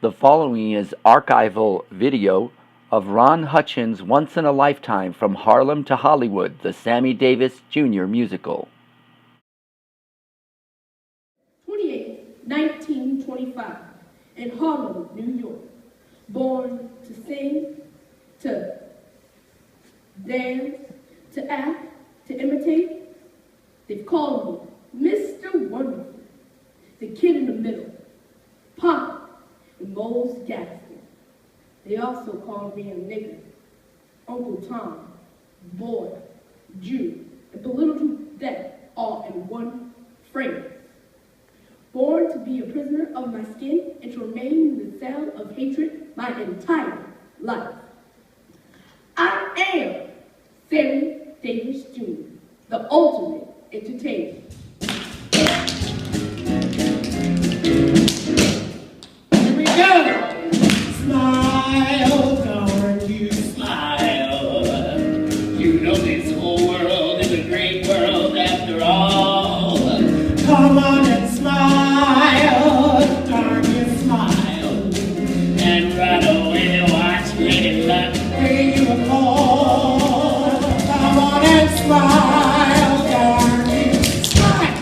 The following is archival video of Ron Hutchins' Once in a Lifetime from Harlem to Hollywood, the Sammy Davis Jr. musical. 1925, in Harlem, New York. Born to sing, to dance, to act, to imitate. They've called me Mr. Wonderful, the kid in the middle, Pop, and most Gadsden. They also called me a nigger, Uncle Tom, boy, Jew, and belittled death all in one phrase. Born to be a prisoner of my skin and to remain in the cell of hatred my entire life. I am Sammy Davis Jr., the ultimate entertainer. Here we go! Smile, darn you, smile. You know this whole world is a great world after all. Come on and smile, darn you, smile. And right away watch Lady Luck pay you a call. Come on and smile, darn you, smile.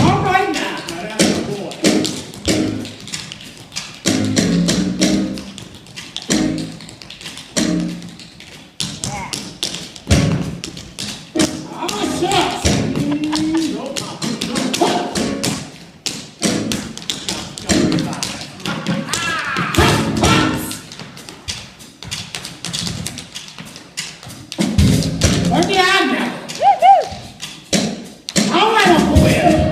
All right now, that's a boy. Oh, shucks. Where's the eye now? All right, Uncle Will.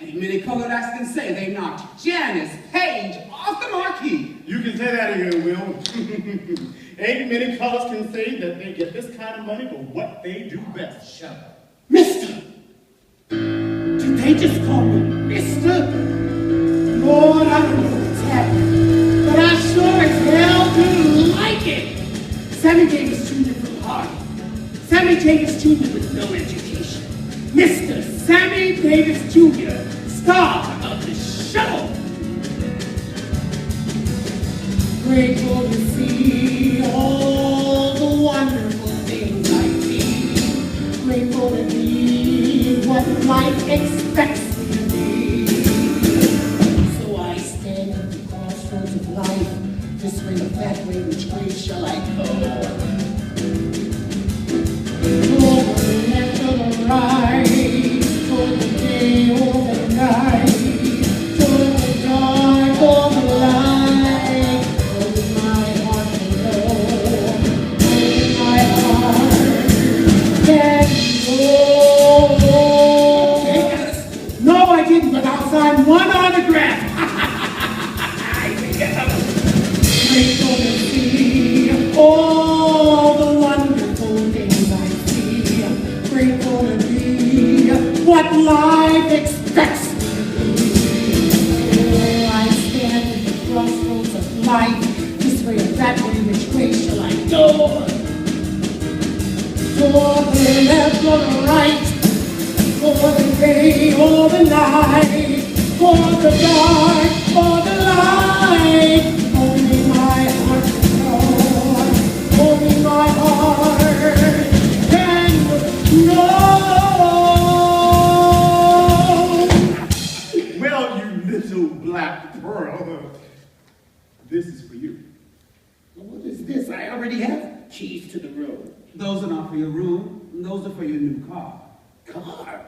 Ain't many colored acts can say they knocked Janice Page off the marquee. You can say that again, Will. Ain't many colors can say that they get this kind of money for what they do best. Shut up. Mister! Did they just call me Mister? Lord, I don't know what's happening, but I sure as hell do like it. Sammy Davis Jr. from Harlem. Sammy Davis Jr. with no education. Mr. Sammy Davis Jr., star of the show. Grateful to see all the wonderful things I see. Grateful to be what life expects me to be. So I stand at the crossroads of life. This way or that way, which way shall I go? Toward the left or the right, toward the day or the night, toward the dark or the light. Only my heart can go. Only my heart can go. No, I didn't, but I'll sign one autograph. Grateful to see all the wonderful things I see. Grateful to be what life expects me to be. Oh, I stand at the crossroads of life. This way or that way, which way shall I go? Toward the left or the right, for the day or the night, for the dark or the light. Only my heart can know. Only my heart can know. Well, you little black pearl, this is for you. already have keys to the room. Those are not for your room. Those are for your new car. Car?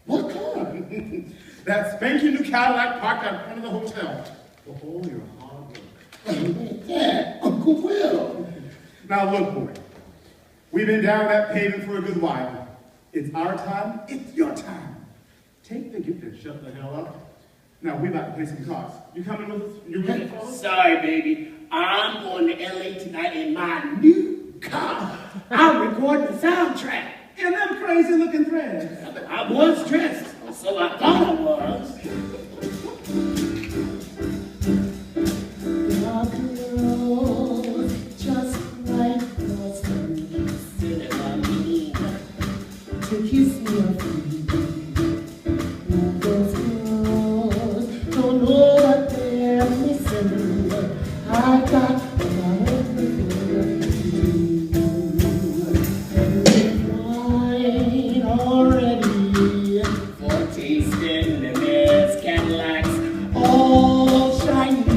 What car? That spanky new Cadillac parked out front of the hotel. For all your hard work. Dad, Uncle Will. Now look, boy. We've been down that pavement for a good while. It's our time. It's your time. Take the gift and shut the hell up. Now, we're about to play some cards. You coming with us? You ready, fellas? Sorry, baby. I'm going to LA tonight in my new car. I'm recording the soundtrack. And them crazy looking threads. I was dressed, so I thought I was. Just like those when you said I mean to kiss me or free. Those girls don't know what they're missing. I got my own thing to do. And we're mine already. For tasting the best Cadillacs, all shiny.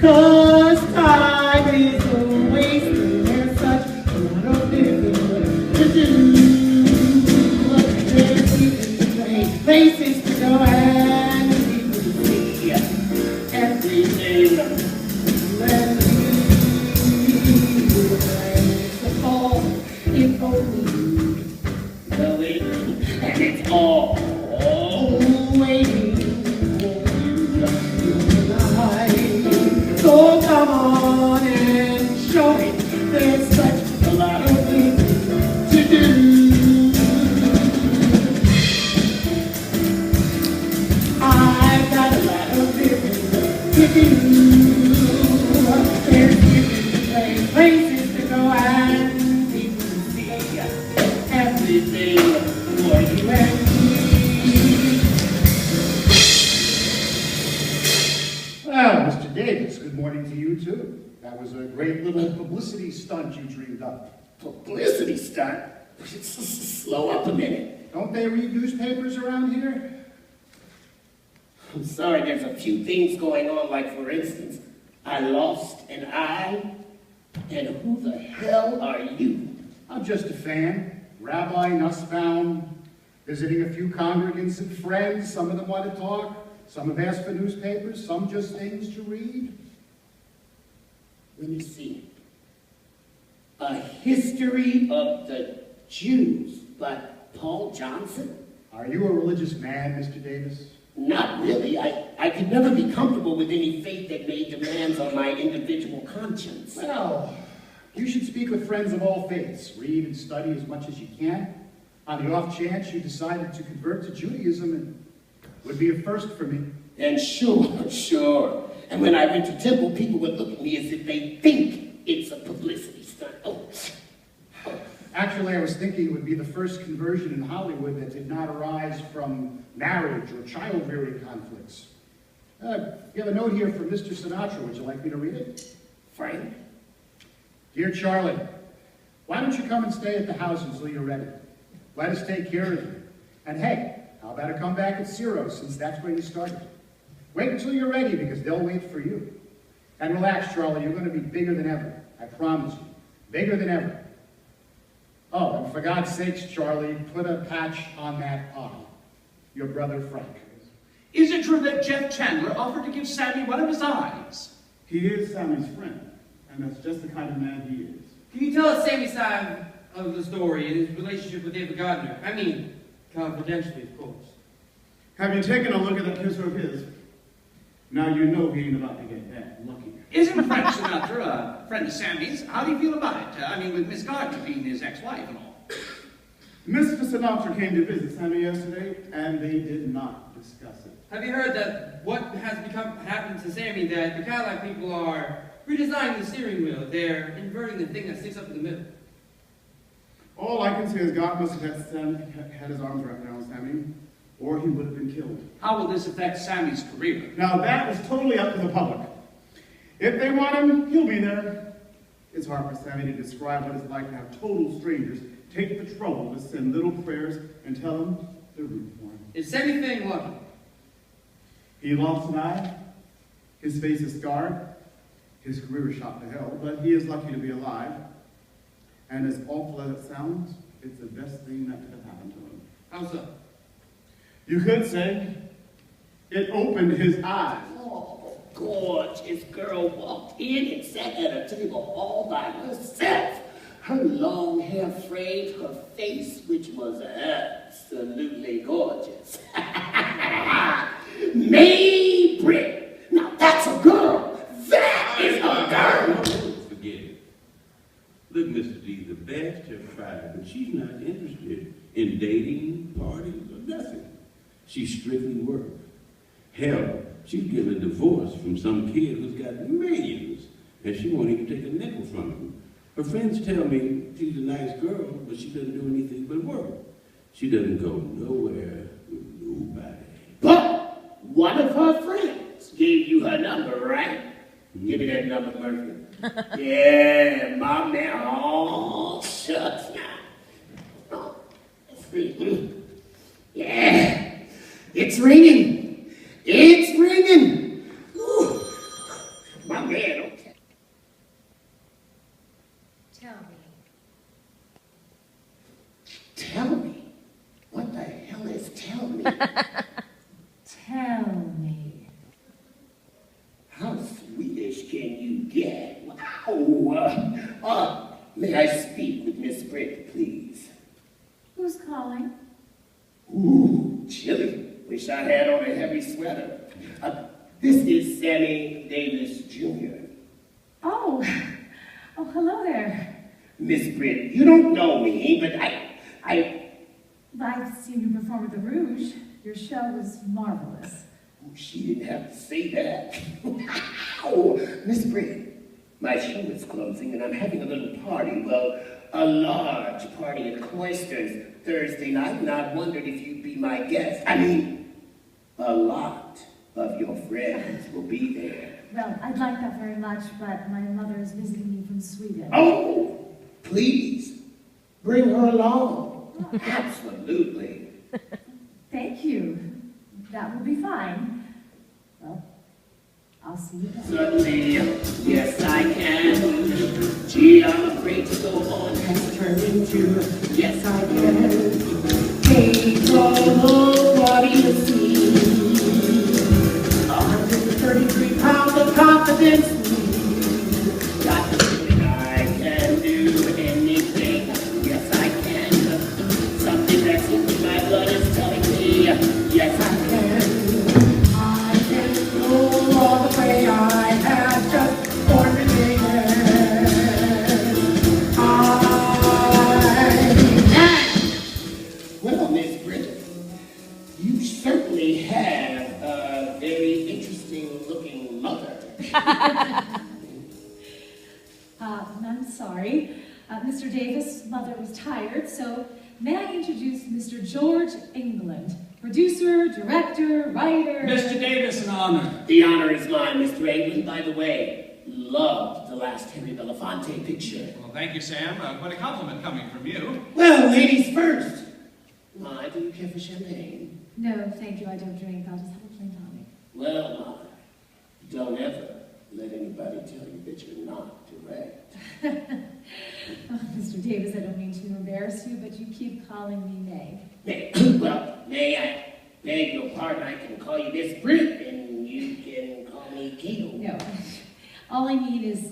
'Cause time is a wasting. There's such a lot of living to do. There's people to play, places to go, and people to see. Everything. Let me do the place of all. If only you know it, and it's all waiting for you. So come on and show it. There's such a lot of things to do. I've got a lot of living to do. There's people to play, places to go, and people to see. Everything for you and me. Well, Mr. Davis, good morning to you, too. That was a great little publicity stunt you dreamed up. Publicity stunt? Slow up a minute. Don't they read newspapers around here? I'm sorry, there's a few things going on, like for instance, I lost an eye, and who the hell are you? I'm just a fan, Rabbi Nussbaum, visiting a few congregants and friends. Some of them want to talk, some have asked for newspapers, some just things to read. Let me see. A History of the Jews by Paul Johnson? Are you a religious man, Mr. Davis? Not really. I could never be comfortable with any faith that made demands on my individual conscience. Well, you should speak with friends of all faiths. Read and study as much as you can. On the off chance you decided to convert to Judaism, it would be a first for me. And sure. And when I went to temple, people would look at me as if they think it's a publicity stunt. Oh. Actually, I was thinking it would be the first conversion in Hollywood that did not arise from marriage or child-rearing conflicts. You have a note here from Mr. Sinatra. Would you like me to read it? Frank? Dear Charlie, why don't you come and stay at the house until you're ready? Let us take care of you. And hey, how about a comeback at Zero, since that's where you started? Wait until you're ready, because they'll wait for you. And relax, Charlie, you're going to be bigger than ever. I promise you. Bigger than ever. Oh, and for God's sakes, Charlie, put a patch on that eye. Your brother, Frank. Is it true that Jeff Chandler offered to give Sammy one of his eyes? He is Sammy's friend, and that's just the kind of man he is. Can you tell us Sammy's side of the story and his relationship with David Gardner? I mean, confidentially, of course. Have you taken a look at that kisser of his? Now you know he ain't about to get that lucky. Isn't Frank Sinatra a friend of Sammy's? How do you feel about it? I mean, with Miss Gardner being his ex-wife and all. Mr. Sinatra came to visit Sammy yesterday, and they did not discuss it. Have you heard that what has happened to Sammy, that the Cadillac people are redesigning the steering wheel? They're inverting the thing that sticks up in the middle. All I can say is God must have had his arms wrapped around Sammy, or he would have been killed. How will this affect Sammy's career? Now that is totally up to the public. If they want him, he'll be there. It's hard for Sammy to describe what it's like to have total strangers take the trouble to send little prayers and tell him they're rooting for him. Is Sammy Thing lucky? He lost an eye, his face is scarred, His career is shot to hell, but he is lucky to be alive. And as awful as it sounds, it's the best thing that could have happened to him. How so? You could say it opened his eyes. Oh, gorgeous girl walked in and sat at a table all by herself. Her long hair framed her face, which was absolutely gorgeous. May Britt. Now that's a girl. That is a girl. Forget it. Look, Mr. D, the best have tried, but she's not interested in dating, parties, or nothing. She's strictly work. Hell, she's getting a divorce from some kid who's got millions, and she won't even take a nickel from him. Her friends tell me she's a nice girl, but she doesn't do anything but work. She doesn't go nowhere with nobody. But one of her friends gave you her number, right? Give me that number, Murphy. Yeah, my man. Oh, shucks now. Oh, it's ringing. Yeah, it's ringing. It's ringing. Ooh, my man. Okay. Tell me. Tell me? What the hell is tell me? Tell me. How Swedish can you get? Wow. May I speak with Miss Britt, please? Who's calling? Ooh, chilly. Wish I had on a heavy sweater. This is Sammy Davis Jr. Oh, hello there. Miss Britt, you don't know me, but I've seen you perform at the Rouge. Your show was marvelous. She didn't have to say that. Oh, Miss Britt, my show is closing and I'm having a little party. Well, a large party at Cloisters Thursday night, and I wondered if you'd be my guest. I mean, a lot of your friends will be there. Well, I'd like that very much, but my mother is visiting me from Sweden. Oh, please, bring her along. Absolutely. Thank you. That will be fine. Well, I'll see you then. Certainly, yes I can. Gee, I'm afraid to go on has turned into yes I can. Hey, go, what do you see? 133 pounds of confidence. Got to think I can do anything. Yes I can. Something that's in my blood is telling me yes I can. I can go all the way I have just formulated. Well, Miss Bridget, you certainly have a very interesting looking mother. I'm sorry. Mr. Davis' mother was tired, so may I introduce Mr. George England, producer, director, writer... Mr. Davis, an honor. The honor is mine, Mr. England. By the way, loved the last Harry Belafonte picture. Well, thank you, Sam. What a compliment coming from you. Well, ladies first. Ma, do you care for champagne? No, thank you, I don't drink. I'll just have a plain tonic. Well, Ma, don't ever let anybody tell you that you're not direct. Oh, Mr. Davis, I don't mean to embarrass you, but you keep calling me Meg. May I beg your pardon? I can call you Miss Britt, and you can call me Kato. No, all I mean is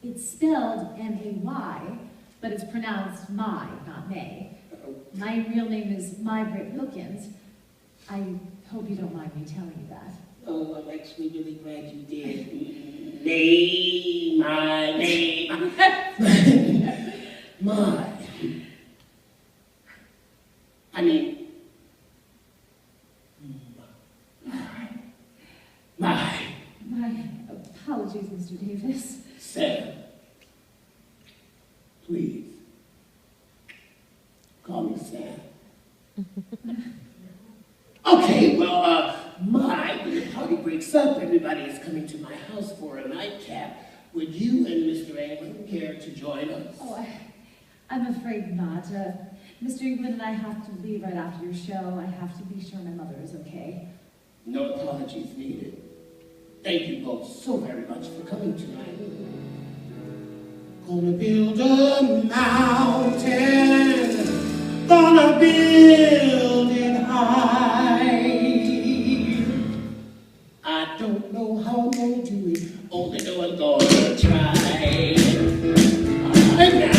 it's spelled M-A-Y, but it's pronounced My, not May. My real name is My Britt Wilkins. I hope you don't mind me telling you that. Oh, I'm actually really glad you did. May, my name. My. I mean, my. My apologies, Mr. Davis. Sam, please, call me Sam. Okay, well, when the party breaks up, everybody is coming to my house for a nightcap. Would you and Mr. England care to join us? Oh, I'm afraid not. Mr. England and I have to leave right after your show. I have to be sure my mother is okay. No apologies needed. Thank you both so very much for coming tonight. Gonna build a mountain, gonna build it high. I don't know how I'm gonna do it, only know I'm gonna try. All right now.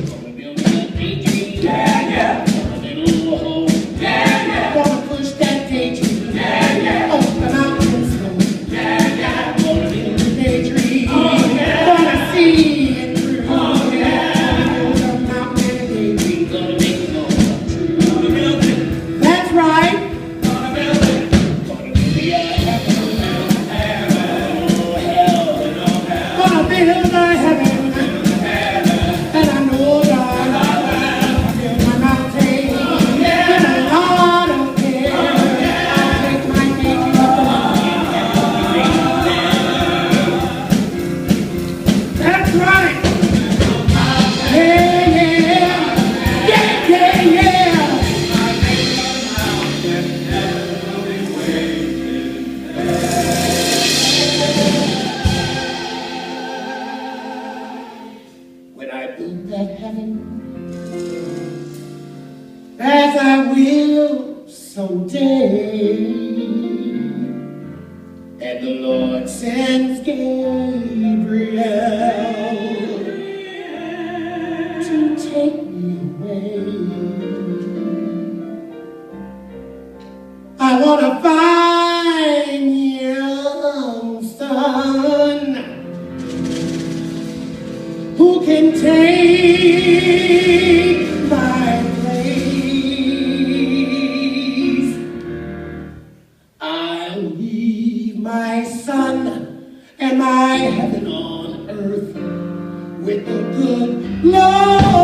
Gonna build a daydream. Yeah, yeah. A little hole. Yeah, yeah. Gonna push that daydream. Yeah, yeah. Up the mountain slow. Yeah, yeah. Gonna build a daydream. Oh, yeah. Gonna see it through. Oh, yeah. Gonna build a mountain daydream. Gonna make it all come true. Gonna build it. That's right. Gonna build it. Gonna be a heaven. Gonna build a heaven. And I know that I'll build my mountain. With a lot of care. I'll take my daydream up the mountain. That's right. Yeah, yeah. Yeah, yeah, yeah. When I build that heaven, as I will someday, and the Lord sends Gabriel to take me away. I want to find young son who can take my place. I'll leave my son and my heaven on earth with the good Lord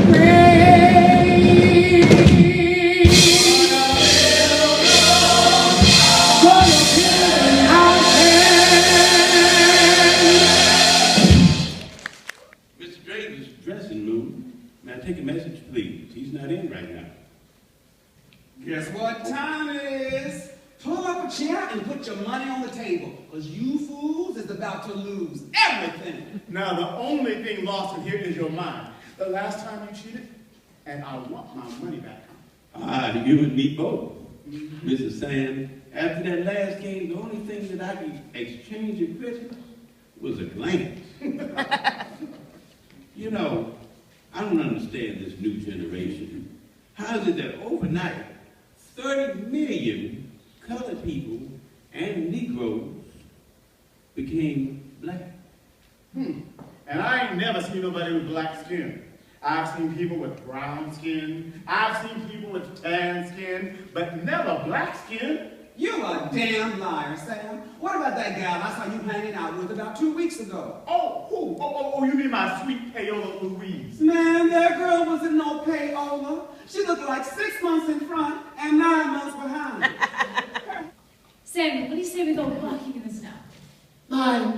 reigns. Gonna build an Mr. Draper's dressing room. May I take a message, please? He's not in right now. Guess what time it is? Pull up a chair and put your money on the table, because you fools is about to lose everything. Now, the only thing lost in here is your mind. The last time you cheated, and I want my money back. Ah, you and me both. Mrs. Sam, after that last game, the only thing that I could exchange at Christmas was a glance. You know, I don't understand this new generation. How is it that overnight, 30 million colored people and Negroes became black? And I ain't never seen nobody with black skin. I've seen people with brown skin. I've seen people with tan skin, but never black skin. You a damn liar, Sam. What about that gal I saw you hanging out with about 2 weeks ago? Oh, who? Oh, you mean my sweet Payola Louise? Man, that girl wasn't no payola. She looked like 6 months in front and 9 months behind. Sammy, what do you say we go walking in the snow? Mom,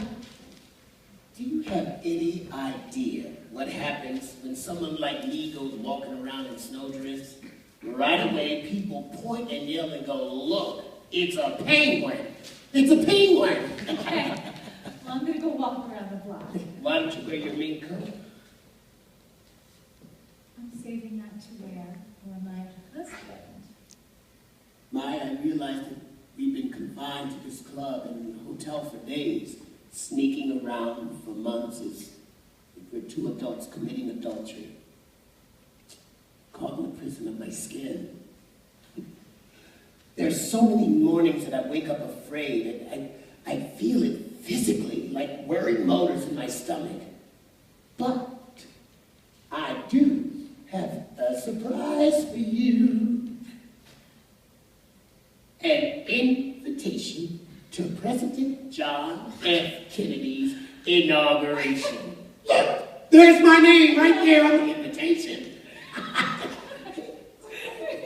do you have any idea what happens when someone like me goes walking around in snowdrifts? Right away, people point and yell and go, look, it's a penguin. It's a penguin. Okay. Well, I'm going to go walk around the block. Why don't you wear your mink coat? I'm saving that to wear for my husband. I realized that we've been confined to this club and hotel for days, sneaking around for months as if we're two adults committing adultery. Caught in the prison of my skin. There's so many mornings that I wake up afraid, and I feel it physically, like whirring motors in my stomach. But I do have a surprise for you. An invitation to President John F. Kennedy's inauguration. Look, there's my name right there on the invitation.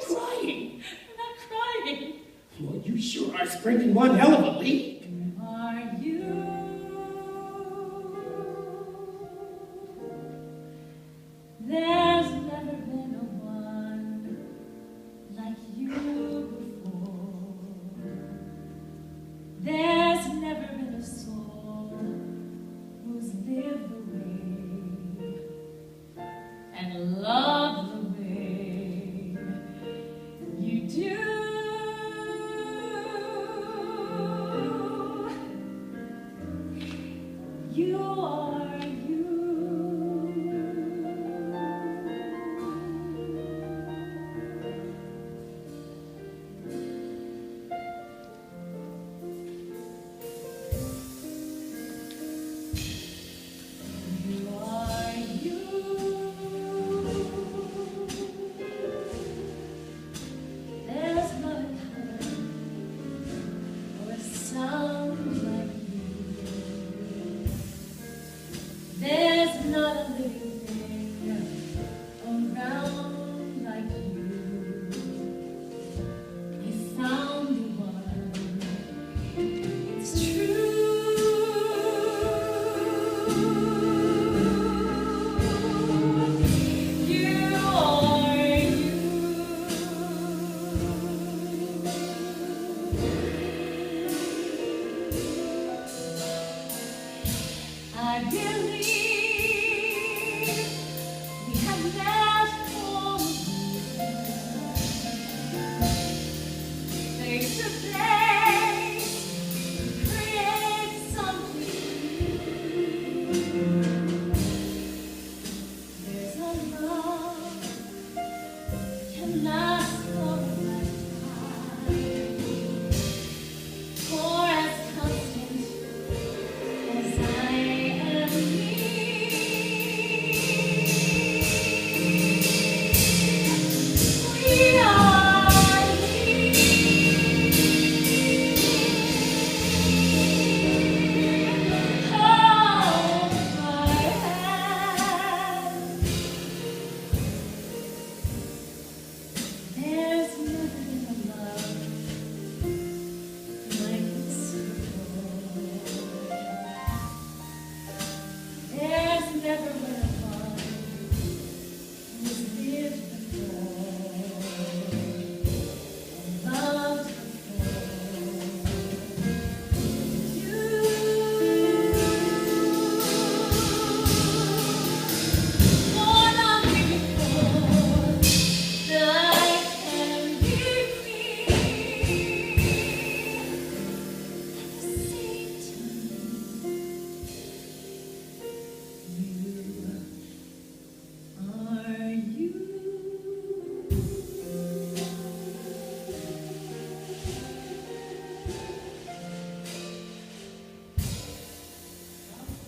Crying. I'm not crying. Well, you sure are springing one hell of a leak. Are you? There's never been a one like you before. You are you. You are you. There's not a color or a sound like you. There's not a living thing around like you. I found the one. It's true. You are you. I believe we have met for face to face, create something. There's a love can last for a lifetime, for as constant as I am me. We are hold my hand. There's never been a love like this before. There's never been a one who's lived before, loved before. You, more than me before, that I can be free. At the same time, you are you.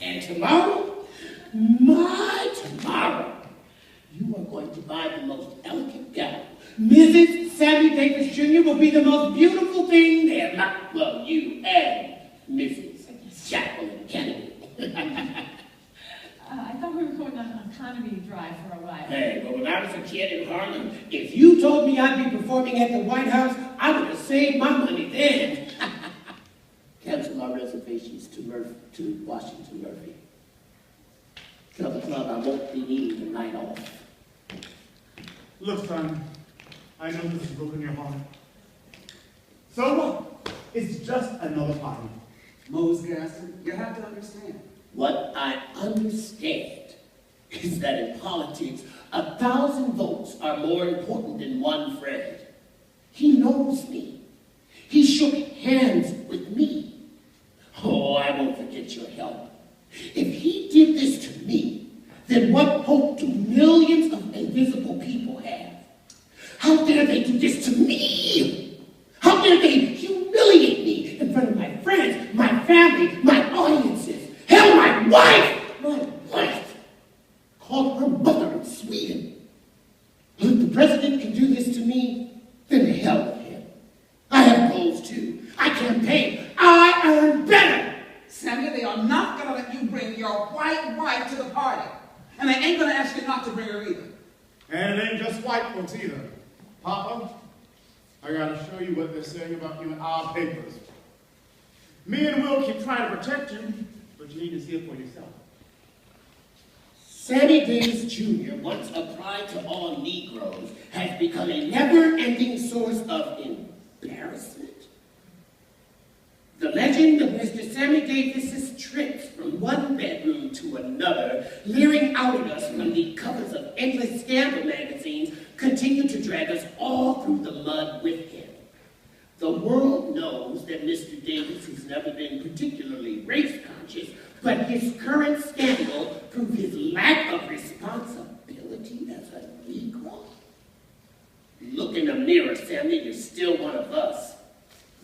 And tomorrow, my tomorrow, you are going to buy the most elegant gown. Mrs. Sammy Davis Jr. will be the most beautiful thing there. Not, well, you and Mrs. Jacqueline Kennedy. I thought we were going on an economy drive for a while. Hey, but when I was a kid in Harlem, if you told me I'd be performing at the White House, I would have saved my money then. Cancel our reservations to Washington Murphy. Tell the club I won't be needing the night off. Look, son, I know this has broken your heart. So what? It's just another party. Mose Gaston, you have to understand. What I understand is that in politics, 1,000 votes are more important than one friend. He knows me. He shook hands with me. Oh, I won't forget your help. If he did this to me, then what hope do millions of invisible people have? How dare they do this to me? How dare they humiliate me in front of my friends, my family, my audiences? Hell, my wife! Called her mother in Sweden. Well, if the president can do this to me, then the hell with him. I have goals too. I campaign. I earn better. Sammy, they are not going to let you bring your white wife to the party. And they ain't going to ask you not to bring her either. And it ain't just white folks either. Papa, I gotta show you what they're saying about you in our papers. Me and Will keep trying to protect you, but you need to see it for yourself. Sammy Davis Jr., once a pride to all Negroes, has become a never-ending source of embarrassment. The legend of Mr. Sammy Davis's trips from one bedroom to another, leering out at us from the covers of endless scandal magazines, continue to drag us all through the mud with him. The world knows that Mr. Davis has never been particularly race-conscious, But his current scandal proves his lack of responsibility as a Negro. Look in the mirror, Sammy. You're still one of us.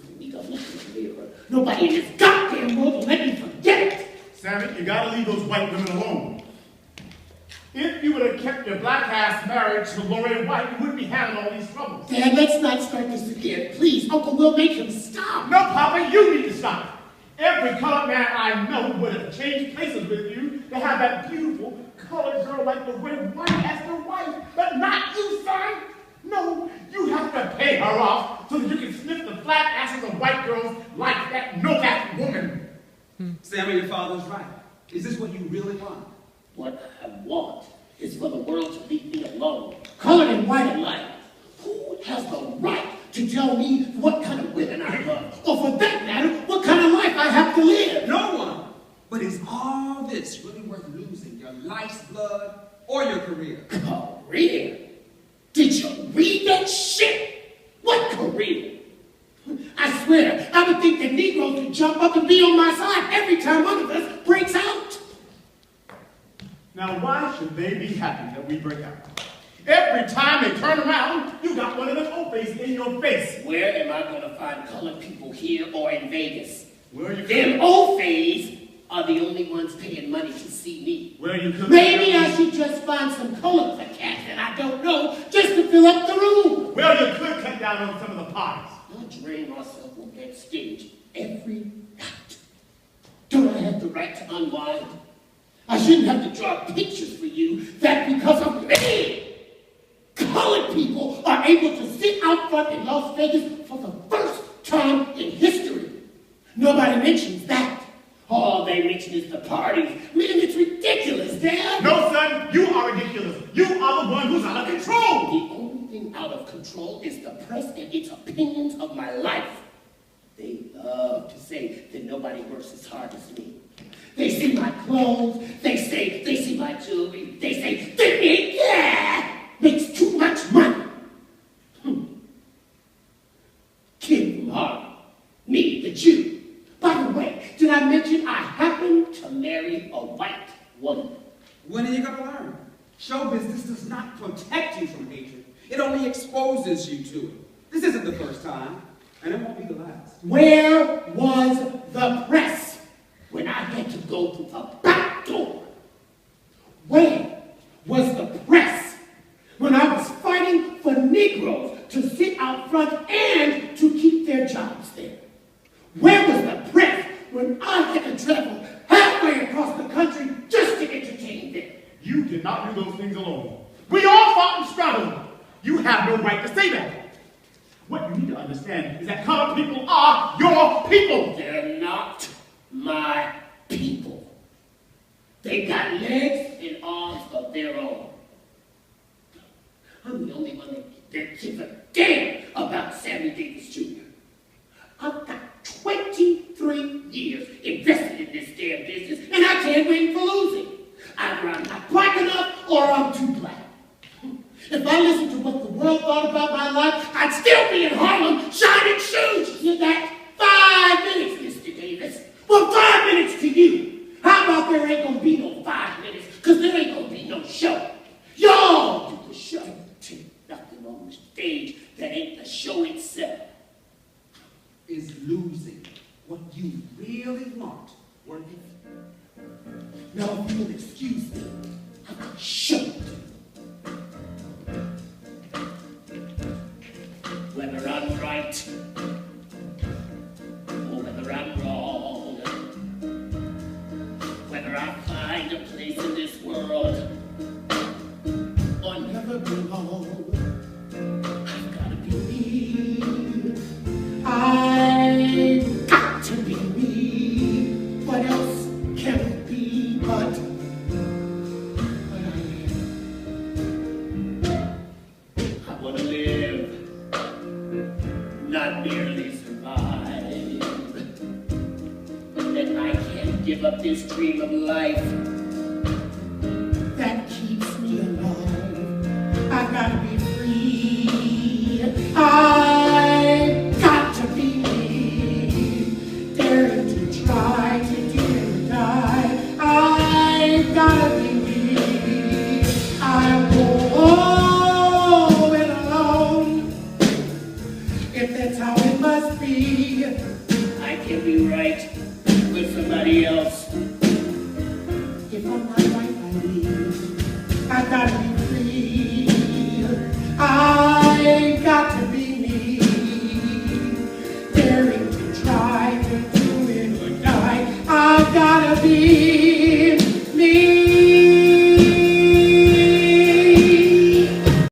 You need to look in the mirror. Nobody in this goddamn world will let me forget it. Sammy, you gotta leave those white women alone. If you would have kept your black ass married to Lorraine White, you wouldn't be having all these troubles. Dad, let's not start this again. Please, Uncle Will, make him stop. No, Papa, you need to stop. Every colored man I know would have changed places with you to have that beautiful colored girl like Lorraine White as their wife, but not you, son. No, you have to pay her off so that you can sniff the flat asses of white girls like that no-fat woman. Sammy, your father's right. Is this what you really want? What I want is for the world to leave me alone. Colored and white alike. Who has the right to tell me what kind of women I love? Or for that matter, what kind of life I have to live? No one. But is all this really worth losing your life's blood or your career? Career? Did you read that shit? What career? I swear, I would think that Negroes would jump up and be on my side every time one of us breaks out. Now, why should they be happy that we break out? Every time they turn around, you got one of them O-faces in your face. Where am I going to find colored people here or in Vegas? Where are you Them O-faces are the only ones paying money to see me. Where are you coming? Maybe I should just find some colors of cats that I don't know just to fill up the room. Well, you could cut down on some of the parties. I drain myself on that stage every night. Don't I have the right to unwind? I shouldn't have to draw pictures for you that because of me, colored people are able to sit out front in Las Vegas for the first time in history. Nobody mentions that. All they mention is the parties. Man, it's ridiculous, Dad. No, son, you are ridiculous. You are the one who's out of control. The only thing out of control is the press and its opinions of my life. They love to say that nobody works as hard as me. They see my clothes. They see my jewelry. They say, makes too much money. Kid from Harlem. Me, the Jew. By the way, did I mention I happen to marry a white woman? When are you going to learn? Show business does not protect you from hatred. It only exposes you to it. This isn't the first time, and it won't be the last. Where was the press when I had to go through the back door? Where was the press when I was fighting for Negroes to sit out front and to keep their jobs there? Where was the press when I had to travel halfway across the country just to entertain them? You did not do those things alone. We all fought and struggled. You have no right to say that. What you need to understand is that colored people are your people. They're not my people. They got legs and arms of their own. I'm the only one that gives a damn about Sammy Davis Jr. I've got 23 years invested in this damn business, and I can't wait for losing. Either I'm not black enough or I'm too black. If I listened to what the world thought about my life, I'd still be in Harlem shining shoes. You hear that? 5 minutes, Mr. Davis. Well, 5 minutes to you. How about there ain't gonna be no 5 minutes? Because there ain't gonna be no show. Y'all do the show. Take nothing on the stage that ain't the show itself. Is losing what you really want working? Now, if you'll excuse me, I could show it. Whether I'm right or whether I'm wrong, whether I find a place in this world or never belong, I've got to be me. I've got to be me. What else can it be but what I am? I want to live, not merely survive. And I can't give up this dream of life that keeps me alive. I've got to be free. I've got to be me. Daring to try to dare to die. if that's how it must be. I can be right with somebody else. If I'm not right, I leave. I gotta be